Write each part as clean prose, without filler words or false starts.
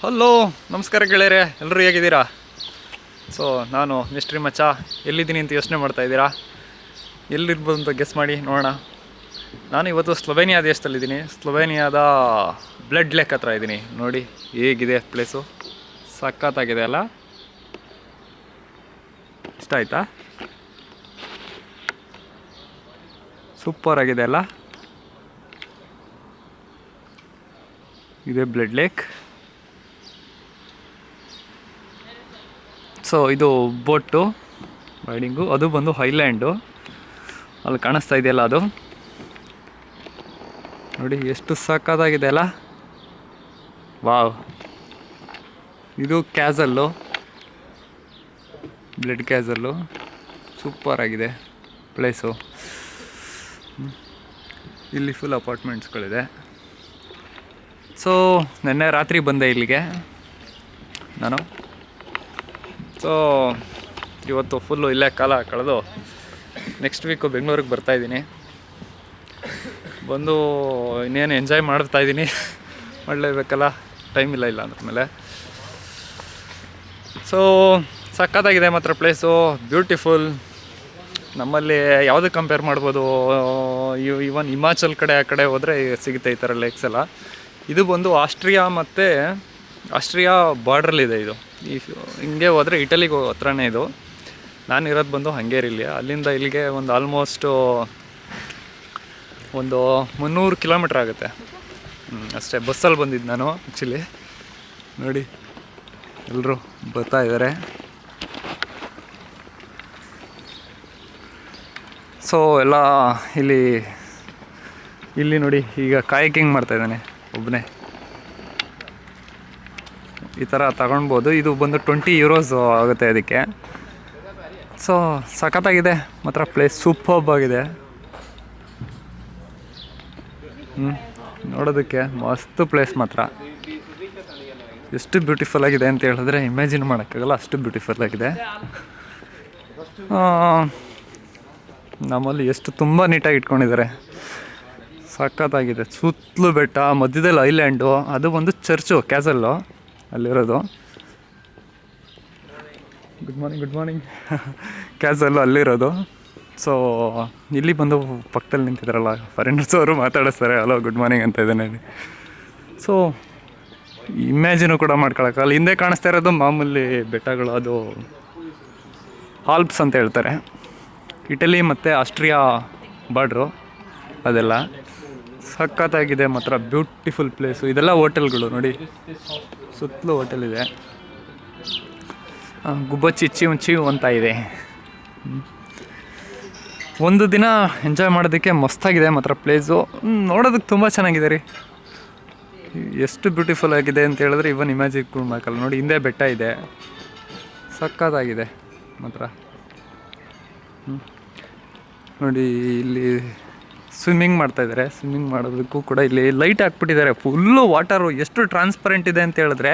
Hello, ನಮಸ್ಕಾರ ಗೆಳೆಯರೆ, ಎಲ್ಲರೂ ಹೇಗಿದ್ದೀರಾ? ಸೊ ನಾನು ಮಿಸ್ಟ್ರಿ ಮಚ್ಚ. ಎಲ್ಲಿದ್ದೀನಿ ಅಂತ ಯೋಚನೆ ಮಾಡ್ತಾ ಇದ್ದೀರಾ? ಎಲ್ಲಿರ್ಬೋದು ಅಂತ ಗೆಸ್ ಮಾಡಿ ನೋಡೋಣ. ನಾನು ಇವತ್ತು ಸ್ಲೊವೇನಿಯಾ ದೇಶದಲ್ಲಿದ್ದೀನಿ. ಸ್ಲೊವೇನಿಯಾದ ಬ್ಲಡ್ ಲೇಕ್ ಹತ್ರ ಇದ್ದೀನಿ. ನೋಡಿ ಹೇಗಿದೆ ಪ್ಲೇಸು, ಸಖತ್ತಾಗಿದೆ ಅಲ್ಲ? ಇಷ್ಟ ಆಯ್ತಾ? ಸೂಪರ್ ಆಗಿದೆ ಅಲ್ಲ? ಇದೆ ಬ್ಲಡ್ ಲೇಕ್. ಸೊ ಇದು ಬೋಟು ರೈಡಿಂಗು, ಅದು ಬಂದು ಹೈಲ್ಯಾಂಡು. ಅಲ್ಲಿ ಕಾಣಿಸ್ತಾ ಇದೆಯಲ್ಲ, ಅದು ನೋಡಿ ಎಷ್ಟು ಸಕ್ಕತ್ತಾಗಿದೆ ಅಲ್ಲ? ವಾವ್. ಇದು ಕ್ಯಾಸಲ್ಲು, ಬ್ಲಡ್ ಕ್ಯಾಸಲ್ಲು. ಸೂಪರ್ ಆಗಿದೆ ಪ್ಲೇಸು. ಇಲ್ಲಿ ಫುಲ್ ಅಪಾರ್ಟ್ಮೆಂಟ್ಸ್ಗಳಿದೆ. ಸೊ ನೆನ್ನೆ ರಾತ್ರಿ ಬಂದೆ ಇಲ್ಲಿಗೆ ನಾನು. ಸೊ ಇವತ್ತು ಫುಲ್ಲು ಇಲ್ಲೇ ಕಾಲ ಕಳೆದು ನೆಕ್ಸ್ಟ್ ವೀಕು ಬೆಂಗಳೂರಿಗೆ ಬರ್ತಾಯಿದ್ದೀನಿ. ಬಂದು ಇನ್ನೇನು ಎಂಜಾಯ್ ಮಾಡ್ತಾಯಿದ್ದೀನಿ. ಮಾಡಲೇಬೇಕಲ್ಲ, ಟೈಮ್ ಇಲ್ಲ ಅಂದಮೇಲೆ. ಸೊ ಸಖತ್ತಾಗಿದೆ ಮಾತ್ರ ಪ್ಲೇಸು, ಬ್ಯೂಟಿಫುಲ್. ನಮ್ಮಲ್ಲಿ ಯಾವುದಕ್ಕೆ ಕಂಪೇರ್ ಮಾಡ್ಬೋದು? ಇವನ್ ಹಿಮಾಚಲ್ ಕಡೆ ಆ ಕಡೆ ಹೋದರೆ ಸಿಗುತ್ತೆ ಈ ಥರ ಲೇಕ್ಸ್ ಎಲ್ಲ. ಇದು ಬಂದು ಆಸ್ಟ್ರಿಯಾ ಬಾರ್ಡ್ರಲ್ಲಿದೆ ಇದು. ಹಿಂಗೆ ಹೋದರೆ ಇಟಲಿಗೆ ಹತ್ರನೇ ಇದು. ನಾನಿರೋದು ಬಂದು ಹಂಗೇರಿಲಿ. ಅಲ್ಲಿಂದ ಇಲ್ಲಿಗೆ ಒಂದು ಆಲ್ಮೋಸ್ಟು ಒಂದು 300 ಕಿಲೋಮೀಟ್ರ್ ಆಗುತ್ತೆ ಅಷ್ಟೇ. ಬಸ್ಸಲ್ಲಿ ಬಂದಿದ್ದು ನಾನು ಆ್ಯಕ್ಚುಲಿ. ನೋಡಿ ಎಲ್ಲರೂ ಬರ್ತಾ ಇದ್ದಾರೆ. ಸೊ ಎಲ್ಲ ಇಲ್ಲಿ ನೋಡಿ, ಈಗ ಕಾಯಕಿಂಗ್ ಮಾಡ್ತಾಯಿದ್ದಾನೆ ಒಬ್ಬನೇ. ಈ ಥರ ತಗೊಳ್ಬೋದು. ಇದು ಬಂದು 20 ಯೂರೋಸ್ ಆಗುತ್ತೆ ಅದಕ್ಕೆ. ಸೊ ಸಖತ್ತಾಗಿದೆ ಮಾತ್ರ ಪ್ಲೇಸ್, ಸೂಪರ್ಬ್ ಆಗಿದೆ. ನೋಡೋದಕ್ಕೆ ಮಸ್ತ್ ಪ್ಲೇಸ್ ಮಾತ್ರ. ಎಷ್ಟು ಬ್ಯೂಟಿಫುಲ್ ಆಗಿದೆ ಅಂತ ಹೇಳಿದ್ರೆ ಇಮ್ಯಾಜಿನ್ ಮಾಡೋಕ್ಕಾಗಲ್ಲ, ಅಷ್ಟು ಬ್ಯೂಟಿಫುಲ್ ಆಗಿದೆ. ನಮ್ಮಲ್ಲಿ ಎಷ್ಟು ತುಂಬ ನೀಟಾಗಿ ಇಟ್ಕೊಂಡಿದ್ದಾರೆ, ಸಖತ್ತಾಗಿದೆ. ಸುತ್ತಲೂ ಬೆಟ್ಟ, ಮಧ್ಯದಲ್ಲಿ ಐಲ್ಯಾಂಡು. ಅದು ಒಂದು ಚರ್ಚು, ಕ್ಯಾಸಲ್ಲು ಅಲ್ಲಿರೋದು. ಗುಡ್ ಮಾರ್ನಿಂಗ್ ಕ್ಯಾಸಲ್ಲು ಅಲ್ಲಿರೋದು. ಸೊ ಇಲ್ಲಿ ಬಂದು ಪಕ್ಕದಲ್ಲಿ ನಿಂತಿದ್ದಾರಲ್ಲ ಫಾರಿನರ್ಸ್, ಅವರು ಮಾತಾಡಿಸ್ತಾರೆ ಹಲೋ ಗುಡ್ ಮಾರ್ನಿಂಗ್ ಅಂತ ಇದ್ದಾನೆ. ಸೊ ಇಮ್ಯಾಜಿನು ಕೂಡ ಮಾಡ್ಕೊಳಕ್ಕಲ್ಲ. ಹಿಂದೆ ಕಾಣಿಸ್ತಾ ಇರೋದು ಮಾಮೂಲಿ ಬೆಟ್ಟಗಳು, ಅದು ಆಲ್ಪ್ಸ್ ಅಂತ ಹೇಳ್ತಾರೆ. ಇಟಲಿ ಮತ್ತು ಆಸ್ಟ್ರಿಯಾ ಬಾರ್ಡ್ರು ಅದೆಲ್ಲ. ಸಖತ್ತಾಗಿದೆ ಮಾತ್ರ, ಬ್ಯೂಟಿಫುಲ್ ಪ್ಲೇಸು. ಇದೆಲ್ಲ ಹೋಟೆಲ್ಗಳು ನೋಡಿ, ಸುತ್ತಲೂ ಹೋಟೆಲ್ ಇದೆ. ಗುಬ್ಬಚ್ಚಿ ಚಿವ್ ಅಂತ ಇದೆ. ಒಂದು ದಿನ ಎಂಜಾಯ್ ಮಾಡೋದಕ್ಕೆ ಮಸ್ತಾಗಿದೆ ಮಾತ್ರ ಪ್ಲೇಸು. ನೋಡೋದಕ್ಕೆ ತುಂಬ ಚೆನ್ನಾಗಿದೆ ರೀ. ಎಷ್ಟು ಬ್ಯೂಟಿಫುಲ್ ಆಗಿದೆ ಅಂತ ಹೇಳಿದ್ರೆ ಇವನ್ ಇಮ್ಯಾಜಿನ್ ಮಾಡಲ್ಲ. ನೋಡಿ ಹಿಂದೆ ಬೆಟ್ಟ ಇದೆ, ಸಖತ್ತಾಗಿದೆ ಮಾತ್ರ. ನೋಡಿ ಇಲ್ಲಿ ಸ್ವಿಮ್ಮಿಂಗ್ ಮಾಡ್ತಾಯಿದ್ದಾರೆ. ಸ್ವಿಮ್ಮಿಂಗ್ ಮಾಡೋದಕ್ಕೂ ಕೂಡ ಇಲ್ಲಿ ಲೈಟ್ ಹಾಕ್ಬಿಟ್ಟಿದ್ದಾರೆ. ಫುಲ್ಲು ವಾಟರು ಎಷ್ಟು ಟ್ರಾನ್ಸ್ಪರೆಂಟ್ ಇದೆ ಅಂತ ಹೇಳಿದ್ರೆ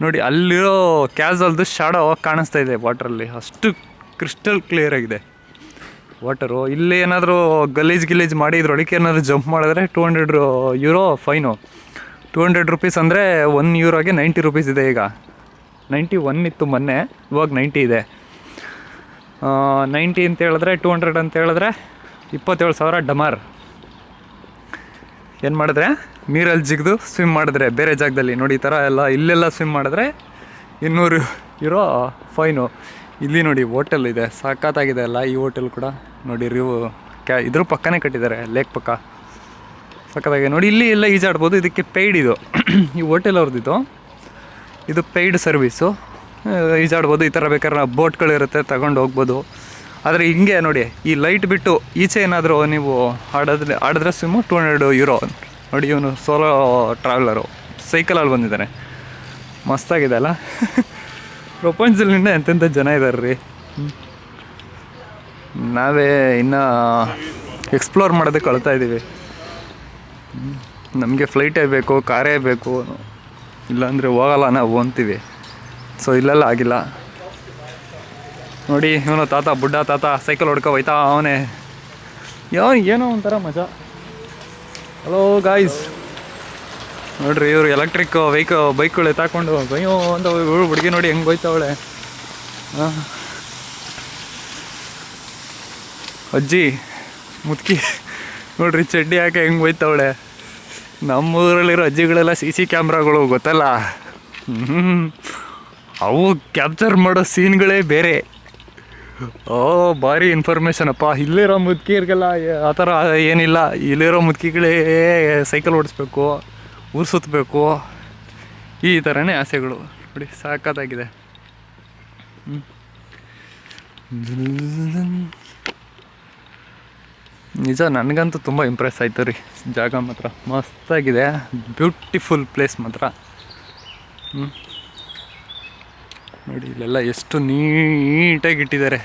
ನೋಡಿ, ಅಲ್ಲಿರೋ ಕ್ಯಾಸಲ್ದು ಶಾಡೋ ಕಾಣಿಸ್ತಾ ಇದೆ ವಾಟ್ರಲ್ಲಿ. ಅಷ್ಟು ಕ್ರಿಸ್ಟಲ್ ಕ್ಲಿಯರ್ ಆಗಿದೆ ವಾಟರು. ಇಲ್ಲಿ ಏನಾದರೂ ಗಲೀಜ್ ಮಾಡಿ ಇದ್ರೊಳಗೆ ಏನಾದರೂ ಜಂಪ್ ಮಾಡಿದ್ರೆ 200 ಯೂರೋ ಫೈನು. 200 ರುಪೀಸ್ ಅಂದರೆ 1 ಯೂರೋಗೆ 90 ರುಪೀಸ್ ಇದೆ. ಈಗ 91 ಇತ್ತು ಮೊನ್ನೆ, ಇವಾಗ 90 ಇದೆ. 90 ಅಂತ ಹೇಳಿದ್ರೆ 200 ಅಂತ ಹೇಳಿದ್ರೆ 27,000 ಡಮಾರ್. ಏನು ಮಾಡಿದ್ರೆ ನೀರಲ್ಲಿ ಜಿಗಿದು ಸ್ವಿಮ್ ಮಾಡಿದ್ರೆ ಬೇರೆ ಜಾಗದಲ್ಲಿ ನೋಡಿ, ಈ ಥರ ಎಲ್ಲ ಇಲ್ಲೆಲ್ಲ ಸ್ವಿಮ್ ಮಾಡಿದ್ರೆ 200 ಯೂರೋ ಫೈನು. ಇಲ್ಲಿ ನೋಡಿ ಹೋಟೆಲ್ ಇದೆ, ಸಖತ್ತಾಗಿದೆ ಅಲ್ಲ ಈ ಹೋಟೆಲ್ ಕೂಡ. ನೋಡಿ ಇದ್ರ ಪಕ್ಕನೇ ಕಟ್ಟಿದ್ದಾರೆ, ಲೇಕ್ ಪಕ್ಕ. ಸಖತ್ತಾಗಿದೆ ನೋಡಿ. ಇಲ್ಲಿ ಎಲ್ಲ ಈಜಾಡ್ಬೋದು. ಇದಕ್ಕೆ ಪೇಯ್ಡ್ ಇದು ಈ ಹೋಟೆಲ್ ಅವ್ರದ್ದು. ಇದು ಪೇಯ್ಡ್ ಸರ್ವೀಸು. ಈಜಾಡ್ಬೋದು. ಈ ಥರ ಬೇಕಾದ್ರೆ ಬೋಟ್ಗಳಿರುತ್ತೆ, ತಗೊಂಡು ಹೋಗ್ಬೋದು. ಆದರೆ ಹಿಂಗೆ ನೋಡಿ, ಈ ಲೈಟ್ ಬಿಟ್ಟು ಈಚೆ ಏನಾದರೂ ನೀವು ಆಡಿದ್ರೆ ಸ್ವಿಮ್ಮು 200 ಯೂರೋ. ನೋಡಿ ಇವನು ಸೋಲೋ ಟ್ರಾವೆಲರು ಸೈಕಲಲ್ಲಿ ಬಂದಿದ್ದಾನೆ. ಮಸ್ತಾಗಿದೆ ಅಲ್ಲ? ಪ್ರಪಂಚದಲ್ಲಿಂದ ಎಂತೆಂಥ ಜನ ಇದ್ದಾರೆ ರೀ. ನಾವೇ ಇನ್ನೂ ಎಕ್ಸ್ಪ್ಲೋರ್ ಮಾಡೋದಕ್ಕೆ ಕಳ್ತಾ ಇದ್ದೀವಿ. ನಮಗೆ ಫ್ಲೈಟೇ ಬೇಕು, ಕಾರೇ ಬೇಕು, ಇಲ್ಲಾಂದರೆ ಹೋಗಲ್ಲ ನಾವು ಅಂತೀವಿ. ಸೊ ಇಲ್ಲೆಲ್ಲ ಆಗಿಲ್ಲ ನೋಡಿ. ಇವನು ಬುಡ್ಡ ತಾತ ಸೈಕಲ್ ಹೊಡ್ಕೊ ಹೋಯ್ತಾ ಅವನೇ. ಏನೋ ಒಂಥರ ಮಜಾ. ಹಲೋ ಗಾಯ್ಸ್, ನೋಡ್ರಿ ಇವರು ಎಲೆಕ್ಟ್ರಿಕ್ ಬೈಕ್ಗಳು ಎತ್ತಾಕೊಂಡು ಬಯ್ಯೋ ಅಂತ ಹುಡುಗಿ ನೋಡಿ ಹೆಂಗೆ ಹೋಯ್ತವಳೆ. ಹಾಂ ಅಜ್ಜಿ ಮುದುಕಿ ನೋಡ್ರಿ ಚಡ್ಡಿ ಹಾಕಿ ಹೆಂಗೆ ಹೋಯ್ತವಳೆ. ನಮ್ಮೂರಲ್ಲಿರೋ ಅಜ್ಜಿಗಳೆಲ್ಲ CC ಕ್ಯಾಮ್ರಾಗಳು ಗೊತ್ತಲ್ಲ, ಅವು ಕ್ಯಾಪ್ಚರ್ ಮಾಡೋ ಸೀನ್ಗಳೇ ಬೇರೆ. ಭಾರಿ ಇನ್ಫಾರ್ಮೇಷನ್ ಅಪ್ಪ. ಇಲ್ಲಿರೋ ಮುದುಕಿಯರಿಗೆಲ್ಲ ಆ ಥರ ಏನಿಲ್ಲ. ಇಲ್ಲಿರೋ ಮುದುಕಿಗಳೇ ಸೈಕಲ್ ಓಡಿಸ್ಬೇಕು, ಊರು ಸುತ್ತಬೇಕು, ಈ ಥರನೇ ಆಸೆಗಳು. ನೋಡಿ ಸಾಕತ್ತಾಗಿದೆ. ನಿಜ ನನಗಂತೂ ತುಂಬ ಇಂಪ್ರೆಸ್ ಆಯಿತು ರೀ. ಜಾಗ ಮಾತ್ರ ಮಸ್ತಾಗಿದೆ, ಬ್ಯೂಟಿಫುಲ್ ಪ್ಲೇಸ್ ಮಾತ್ರ. ನೋಡಿ ಇಲ್ಲೆಲ್ಲ ಎಷ್ಟು ನೀಟಾಗಿ ಇಟ್ಟಿದ್ದಾರೆ.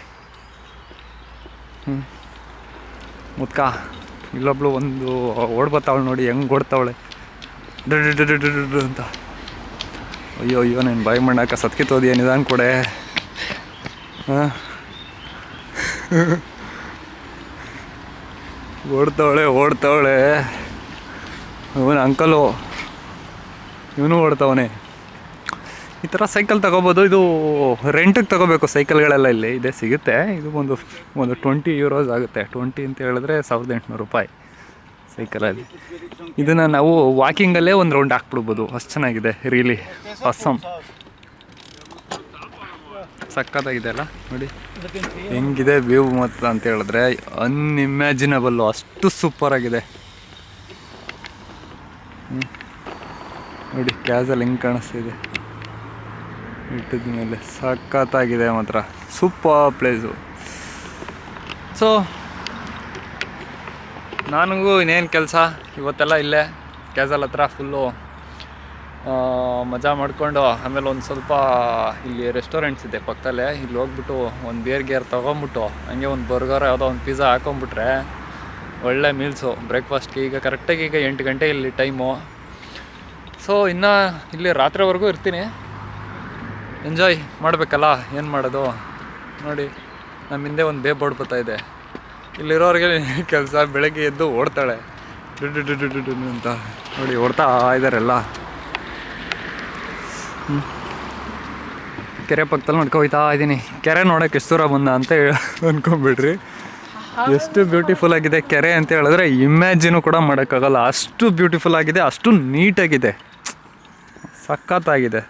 ಮುದ್ಕ ಇಲ್ಲೊಬ್ಳು ಒಂದು ಓಡ್ಬತ್ತಾವಳು ನೋಡಿ ಹೆಂಗೆ ಓಡ್ತಾವಳೆ ಅಂತ. ಅಯ್ಯೋ ಅಯ್ಯೋ ನಾನು ಬಾಯಿ ಮಾಡಾಕ ಸತ್ಕಿತ್ತೋದಿಯ ನಿಧಾನ ಕೊಡೆ. ಹಾಂ ಓಡ್ತಾವಳೆ. ಇವನು ಅಂಕಲು ಇವನು ಓಡ್ತಾವನೆ. ಈ ಥರ ಸೈಕಲ್ ತಗೋಬೋದು. ಇದು ರೆಂಟಿಗೆ ತಗೋಬೇಕು ಸೈಕಲ್ಗಳೆಲ್ಲ ಇಲ್ಲಿ ಇದೆ ಸಿಗುತ್ತೆ. ಇದು ಒಂದು €20 ಆಗುತ್ತೆ. 20 ಅಂತ ಹೇಳಿದ್ರೆ ₹1800 ಸೈಕಲಲ್ಲಿ. ಇದನ್ನು ನಾವು ವಾಕಿಂಗಲ್ಲೇ ಒಂದು ರೌಂಡ್ ಹಾಕ್ಬಿಡ್ಬೋದು. ಅಷ್ಟು ಚೆನ್ನಾಗಿದೆ, ರಿಯಲಿ ಅಸ್ಸಾಮ್. ಸಕ್ಕತ್ತಾಗಿದೆ ಅಲ್ಲ ನೋಡಿ ಹೆಂಗಿದೆ ವ್ಯೂ ಮಾತ್ರ ಅಂತ ಹೇಳಿದ್ರೆ ಅನ್ಇಮ್ಯಾಜಿನಬಲ್ಲು, ಅಷ್ಟು ಸೂಪರಾಗಿದೆ. ನೋಡಿ ಕ್ಯಾಸಲ್ ಹೆಂಗೆ ಕಾಣಿಸ್ತಿದೆ ಇಟ್ಟಿದ ಮೇಲೆ. ಸಕ್ಕತ್ತಾಗಿದೆ ಮಾತ್ರ, ಸೂಪರ್ ಪ್ಲೇಸು. ಸೊ ನನಗೂ ಇನ್ನೇನು ಕೆಲಸ ಇವತ್ತೆಲ್ಲ ಇಲ್ಲೇ ಕ್ಯಾಸಲ್ ಹತ್ರ ಫುಲ್ಲು ಮಜಾ ಮಾಡಿಕೊಂಡು, ಆಮೇಲೆ ಒಂದು ಸ್ವಲ್ಪ ಇಲ್ಲಿ ರೆಸ್ಟೋರೆಂಟ್ಸ್ ಇದೆ ಪಕ್ಕದಲ್ಲೇ. ಇಲ್ಲಿ ಹೋಗ್ಬಿಟ್ಟು ಒಂದು ಬೇರ್ ತೊಗೊಂಬಿಟ್ಟು ಹಂಗೆ ಒಂದು ಬರ್ಗರ್ ಯಾವುದೋ ಒಂದು ಪಿಜ್ಜಾ ಹಾಕೊಂಬಿಟ್ರೆ ಒಳ್ಳೆ ಮೀಲ್ಸು ಬ್ರೇಕ್ಫಾಸ್ಟ್ಗೆ. ಈಗ ಕರೆಕ್ಟಾಗಿ ಈಗ 8 ಗಂಟೆ ಇಲ್ಲಿ ಟೈಮು. ಸೊ ಇನ್ನು ಇಲ್ಲಿ ರಾತ್ರಿವರೆಗೂ ಇರ್ತೀನಿ, ಎಂಜಾಯ್ ಮಾಡಬೇಕಲ್ಲ, ಏನು ಮಾಡೋದು. ನೋಡಿ ನಮ್ಮ ಹಿಂದೆ ಒಂದು ಬೇಬ್ ಓಡ್ಬರ್ತಾಯಿದೆ. ಇಲ್ಲಿರೋರಿಗೆ ಕೆಲಸ ಬೆಳಗ್ಗೆ ಎದ್ದು ಓಡ್ತಾಳೆ ಡು ಅಂತ. ನೋಡಿ ಓಡ್ತಾ ಇದ್ದಾರೆಲ್ಲ. ಕೆರೆ ಪಕ್ಕದಲ್ಲಿ ನೋಡ್ಕೊಯ್ತಾ ಇದ್ದೀನಿ. ಕೆರೆ ನೋಡೋಕೆ ಎಷ್ಟು ದೂರ ಬಂದ ಅಂತ ಅಂದ್ಕೊಂಬಿಡ್ರಿ. ಎಷ್ಟು ಬ್ಯೂಟಿಫುಲ್ ಆಗಿದೆ ಕೆರೆ ಅಂತ ಹೇಳಿದ್ರೆ ಇಮ್ಯಾಜಿನು ಕೂಡ ಮಾಡೋಕ್ಕಾಗಲ್ಲ. ಅಷ್ಟು ಬ್ಯೂಟಿಫುಲ್ ಆಗಿದೆ, ಅಷ್ಟು ನೀಟಾಗಿದೆ, ಸಖತ್ತಾಗಿದೆ.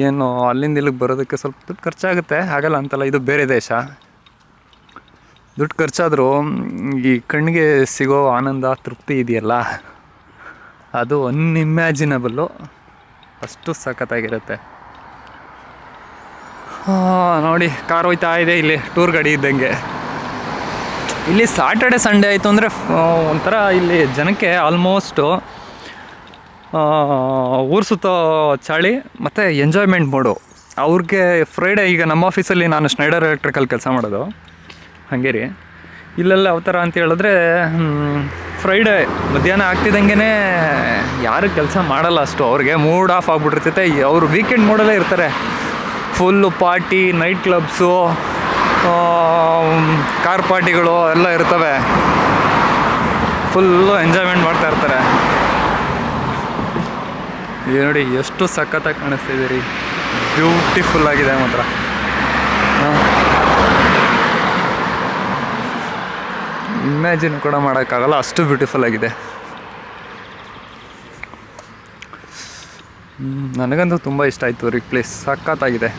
ಏನು ಅಲ್ಲಿಂದ ಇಲ್ಲಿಗೆ ಬರೋದಕ್ಕೆ ಸ್ವಲ್ಪ ದುಡ್ಡು ಖರ್ಚಾಗುತ್ತೆ, ಆಗಲ್ಲ ಅಂತಲ್ಲ. ಇದು ಬೇರೆ ದೇಶ, ದುಡ್ಡು ಖರ್ಚಾದರೂ ಈ ಕಣ್ಣಿಗೆ ಸಿಗೋ ಆನಂದ ತೃಪ್ತಿ ಇದೆಯಲ್ಲ, ಅದು ಅನ್ಇಮ್ಯಾಜಿನಬಲ್ಲು. ಅಷ್ಟು ಸಖತ್ತಾಗಿರುತ್ತೆ. ನೋಡಿ ಕಾರ್ ಹೋಯ್ತಾ ಇದೆ ಇಲ್ಲಿ, ಟೂರ್ ಗಾಡಿ ಇದ್ದಂಗೆ. ಇಲ್ಲಿ ಸಾಟರ್ಡೆ ಸಂಡೇ ಆಯಿತು ಅಂದರೆ ಒಂಥರ ಇಲ್ಲಿ ಜನಕ್ಕೆ ಆಲ್ಮೋಸ್ಟು ಊರು ಸುತ್ತೋ ಚಾಳಿ ಮತ್ತು ಎಂಜಾಯ್ಮೆಂಟ್ ಮೋಡು ಅವ್ರಿಗೆ. ಫ್ರೈಡೇ ಈಗ ನಮ್ಮ ಆಫೀಸಲ್ಲಿ ನಾನು ಸ್ನೈಡರ್ ಎಲೆಕ್ಟ್ರಿಕಲ್ ಕೆಲಸ ಮಾಡೋದು ಹಾಗೆ ರೀ. ಇಲ್ಲೆಲ್ಲ ಯಾವ ಥರ ಅಂತ ಹೇಳಿದ್ರೆ ಫ್ರೈಡೇ ಮಧ್ಯಾಹ್ನ ಆಗ್ತಿದ್ದಂಗೆ ಯಾರು ಕೆಲಸ ಮಾಡಲ್ಲ, ಅಷ್ಟು ಅವ್ರಿಗೆ ಮೂಡ್ ಆಫ್ ಆಗಿಬಿಟ್ಟಿರ್ತೈತೆ. ಅವರು ವೀಕೆಂಡ್ ಮೋಡಲ್ಲೇ ಇರ್ತಾರೆ. Full party, night clubs, car ಪಾರ್ಟಿಗಳು ಎಲ್ಲ ಇರ್ತವೆ. ಫುಲ್ಲು ಎಂಜಾಯ್ಮೆಂಟ್ ಮಾಡ್ತಾ ಇರ್ತಾರೆ. ಇದು ನೋಡಿ ಎಷ್ಟು ಸಖತ್ತಾಗಿ ಕಾಣಿಸ್ತಿದೆ ರೀ, ಬ್ಯೂಟಿಫುಲ್ ಆಗಿದೆ ಮಾತ್ರ. ಇಮ್ಯಾಜಿನ್ ಕೂಡ ಮಾಡೋಕ್ಕಾಗಲ್ಲ, ಅಷ್ಟು ಬ್ಯೂಟಿಫುಲ್ ಆಗಿದೆ. ನನಗಂತೂ ತುಂಬ ಇಷ್ಟ ಆಯಿತು ರೀ ಪ್ಲೇಸ್, ಸಖತ್ತಾಗಿದೆ.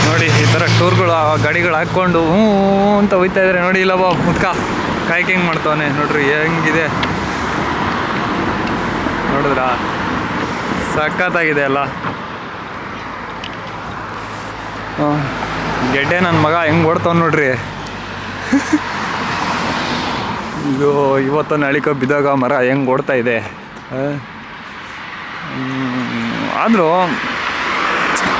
ನೋಡಿ ಈ ಥರ ಟೂರ್ಗಳು ಗಾಡಿಗಳು ಹಾಕ್ಕೊಂಡು ಅಂತ ಹೋಗ್ತಾ ಇದ್ದಾರೆ. ನೋಡಿ ಇಲ್ಲವ ಮುದ್ಕ ಕಾಯ್ಕೆ ಹೆಂಗೆ ಮಾಡ್ತಾವನೆ ನೋಡ್ರಿ, ಹೆಂಗಿದೆ ನೋಡಿದ್ರಾ, ಸಖತ್ತಾಗಿದೆ ಅಲ್ಲ. ಗೆಡ್ಡೆ ನನ್ನ ಮಗ ಹೆಂಗೆ ಓಡ್ತಾವ ನೋಡ್ರಿ. ಇದು ಇವತ್ತು ನಾಳಿಕೋ ಬಿದ್ದಾಗ ಮರ ಹೆಂಗೆ ಓಡ್ತಾ ಇದೆ. ಆದರೂ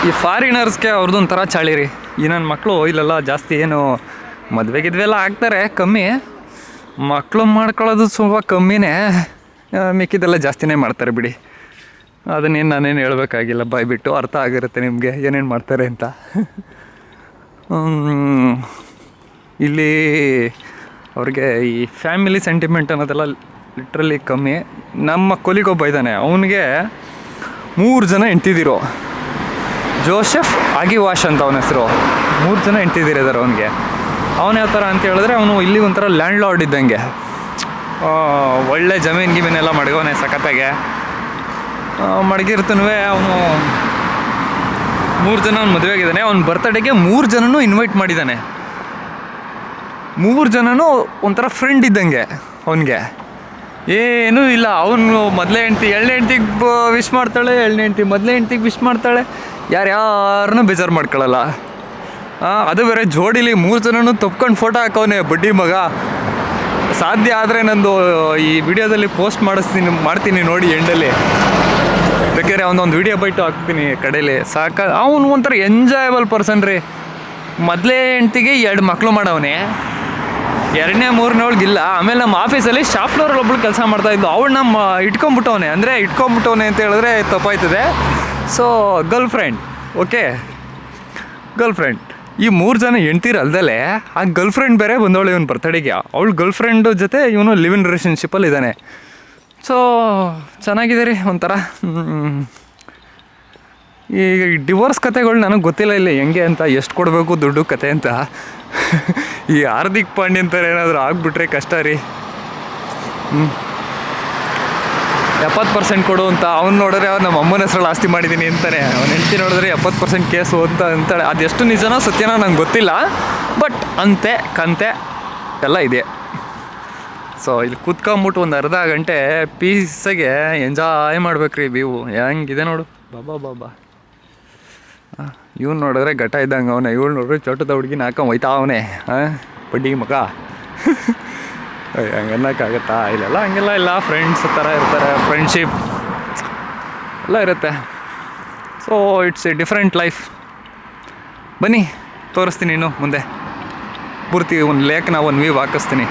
ಈ ಫಾರಿನರ್ಸ್ಗೆ ಅವ್ರದ್ದೊಂಥರ ಚಾಳಿ ರೀ. ಈ ನನ್ನ ಮಕ್ಕಳು ಇಲ್ಲೆಲ್ಲ ಜಾಸ್ತಿ ಏನು ಮದುವೆಗಿದ್ವೆಲ್ಲ ಆಗ್ತಾರೆ ಕಮ್ಮಿ, ಮಕ್ಕಳು ಮಾಡ್ಕೊಳ್ಳೋದು ಸ್ವಲ್ಪ ಕಮ್ಮಿನೇ, ಮಿಕ್ಕಿದೆಲ್ಲ ಜಾಸ್ತಿನೇ ಮಾಡ್ತಾರೆ ಬಿಡಿ. ಅದನ್ನೇನು ನಾನೇನು ಹೇಳಬೇಕಾಗಿಲ್ಲ, ಬಾಯ್ಬಿಟ್ಟು ಅರ್ಥ ಆಗಿರುತ್ತೆ ನಿಮಗೆ ಏನೇನು ಮಾಡ್ತಾರೆ ಅಂತ. ಇಲ್ಲಿ ಅವ್ರಿಗೆ ಈ ಫ್ಯಾಮಿಲಿ ಸೆಂಟಿಮೆಂಟ್ ಅನ್ನೋದೆಲ್ಲ ಲಿಟ್ರಲಿ ಕಮ್ಮಿ. ನಮ್ಮ ಕೊಲಿಗೊಬ್ಬ ಇದ್ದಾನೆ, ಅವನಿಗೆ 3 ಜನ ಹೆಂಡ್ತಿದಿರು. ಜೋಸೆಫ್ ಆಗಿವಾಶ್ ಅಂತ ಅವನ ಹೆಸರು. 3 ಜನ ಹೆಂಡ್ತಿದಿರಿದ್ದಾರೆ ಅವನಿಗೆ. ಅವನು ಯಾವ ಥರ ಅಂತ ಹೇಳಿದ್ರೆ, ಅವನು ಇಲ್ಲಿ ಒಂಥರ ಲ್ಯಾಂಡ್ ಲಾರ್ಡ್ ಇದ್ದಂಗೆ. ಒಳ್ಳೆ ಜಮೀನೆಲ್ಲ ಮಡಗೋನೆ ಸಖತ್ತಾಗೆ ಮಡಗಿರ್ತನೂ. ಅವನು 3 ಜನ ಅವ್ನು ಮದುವೆ ಆಗಿದ್ದಾನೆ. ಅವ್ನ ಬರ್ತ್ಡೇಗೆ 3 ಜನನೂ ಇನ್ವೈಟ್ ಮಾಡಿದ್ದಾನೆ. 3 ಜನನೂ ಒಂಥರ ಫ್ರೆಂಡ್ ಇದ್ದಂಗೆ ಅವನಿಗೆ. ಏನೂ ಇಲ್ಲ, ಅವನು ಮೊದಲೇ ಹೆಂಡ್ತಿ 2ನೇ ಹೆಂಡ್ತಿಗೆ ವಿಶ್ ಮಾಡ್ತಾಳೆ, 2ನೇ ಹೆಂಡ್ತಿ ಮೊದಲೇ ಹೆಂಡ್ತಿಗೆ ವಿಶ್ ಮಾಡ್ತಾಳೆ. ಯಾರನ್ನೂ ಬೇಜಾರು ಮಾಡ್ಕೊಳ್ಳಲ್ಲ. ಅದು ಬೇರೆ ಜೋಡಿಲಿ 3 ಜನನೂ ತಪ್ಕೊಂಡು ಫೋಟೋ ಹಾಕವನೆ ಬಡ್ಡಿ ಮಗ. ಸಾಧ್ಯ ಆದರೆ ನಂದು ಈ ವಿಡಿಯೋದಲ್ಲಿ ಪೋಸ್ಟ್ ಮಾಡ್ತೀನಿ ನೋಡಿ ಎಂಡಲ್ಲಿ. ಬೇಕಾದ್ರೆ ಅವನೊಂದು ವಿಡಿಯೋ ಬೈಟು ಹಾಕ್ತೀನಿ ಕಡೆಯಲ್ಲಿ. ಅವನು ಒಂಥರ ಎಂಜಾಯಬಲ್ ಪರ್ಸನ್ ರೀ. ಮೊದಲೇ ಹೆಂಡ್ತಿಗೆ 2 ಮಕ್ಕಳು ಮಾಡವನೇ, 2ನೇ 3ನೇವಳಿಗಿಲ್ಲ. ಆಮೇಲೆ ನಮ್ಮ ಆಫೀಸಲ್ಲಿ ಶಾಪ್ ಫ್ಲೋರಲ್ಲಿ ಒಬ್ಳು ಕೆಲಸ ಮಾಡ್ತಾಯಿದ್ದು, ಅವಳನ್ನ ಇಟ್ಕೊಂಬಿಟ್ಟವನೆ ಅಂತ ಹೇಳಿದ್ರೆ ತಪ್ಪಾಯ್ತದೆ. So girlfriend, okay, girlfriend. ಈ 3 ಜನ ಹೆಂಡ್ತಿರಲ್ದಲೆ ಆ ಗರ್ಲ್ ಫ್ರೆಂಡ್ ಬೇರೆ ಬಂದವಳು ಇವನು ಬರ್ತಡೆಗೆ. ಅವಳು ಗರ್ಲ್ ಫ್ರೆಂಡು ಜೊತೆ ಇವನು ಲಿವ್ ಇನ್ ರಿಲೇಷನ್ಶಿಪ್ಪಲ್ಲಿ ಇದ್ದಾನೆ. ಸೊ ಚೆನ್ನಾಗಿದೆ ರೀ ಒಂಥರ. ಈ ಡಿವೋರ್ಸ್ ಕತೆಗಳು ನನಗೆ ಗೊತ್ತಿಲ್ಲ ಇಲ್ಲಿ ಹೆಂಗೆ ಅಂತ, ಎಷ್ಟು ಕೊಡಬೇಕು ದುಡ್ಡು ಕತೆ ಅಂತ. ಈ ಹಾರ್ದಿಕ್ ಪಾಂಡ್ಯನ್ ಥರ ಏನಾದರೂ ಆಗಿಬಿಟ್ರೆ ಕಷ್ಟ ರೀ. 70% ಕೊಡು ಅಂತ ಅವ್ನು ನೋಡಿದ್ರೆ ಅವ್ನು ನಮ್ಮ ಅಮ್ಮನ ಹೆಸರಲ್ಲಿ ಆಸ್ತಿ ಮಾಡಿದ್ದೀನಿ ಅಂತಾನೆ. ಅವ್ನು ಹೆಂಡ್ತಿ ನೋಡಿದ್ರೆ 70% ಕೇಸು ಅಂತಾಳೆ. ಅದೆಷ್ಟು ನಿಜನೋ ಸತ್ಯನೋ ನಂಗೆ ಗೊತ್ತಿಲ್ಲ, ಬಟ್ ಅಂತೆ ಕಂತೆ ಎಲ್ಲ ಇದೆ. ಸೊ ಇಲ್ಲಿ ಕೂತ್ಕೊಂಬಿಟ್ಟು ಒಂದು ಅರ್ಧ ಗಂಟೆ ಪೀಸಾಗೆ ಎಂಜಾಯ್ ಮಾಡ್ಬೇಕ್ರಿ. ವ್ಯೂ ಹೆಂಗಿದೆ ನೋಡು, ಬಾಬಾ. ಇವ್ನು ನೋಡಿದ್ರೆ ಘಟ ಇದ್ದಂಗೆ ಅವನೇ, ಇವಳು ನೋಡ್ರಿ ಚೋಟದ ಹುಡುಗಿನ ಹಾಕೊಂಡು ಹೋಯ್ತಾ ಅವನೇ ಬಡ್ಡಿ ಮಗ. ಹಂಗನ್ನೋಕ್ಕಾಗತ್ತಾ? ಇಲ್ಲೆಲ್ಲ ಹಂಗೆಲ್ಲ ಇಲ್ಲ, ಫ್ರೆಂಡ್ಸ್ ಥರ ಇರ್ತಾರೆ, ಫ್ರೆಂಡ್ಶಿಪ್ ಎಲ್ಲ ಇರುತ್ತೆ. So it's A different life. ಬನ್ನಿ ತೋರಿಸ್ತೀನಿ ಇನ್ನು ಮುಂದೆ ಪೂರ್ತಿ ಒಂದು ಲೇಕ್ನ ಒಂದು ವ್ಯೂ ಹಾಕಿಸ್ತೀನಿ.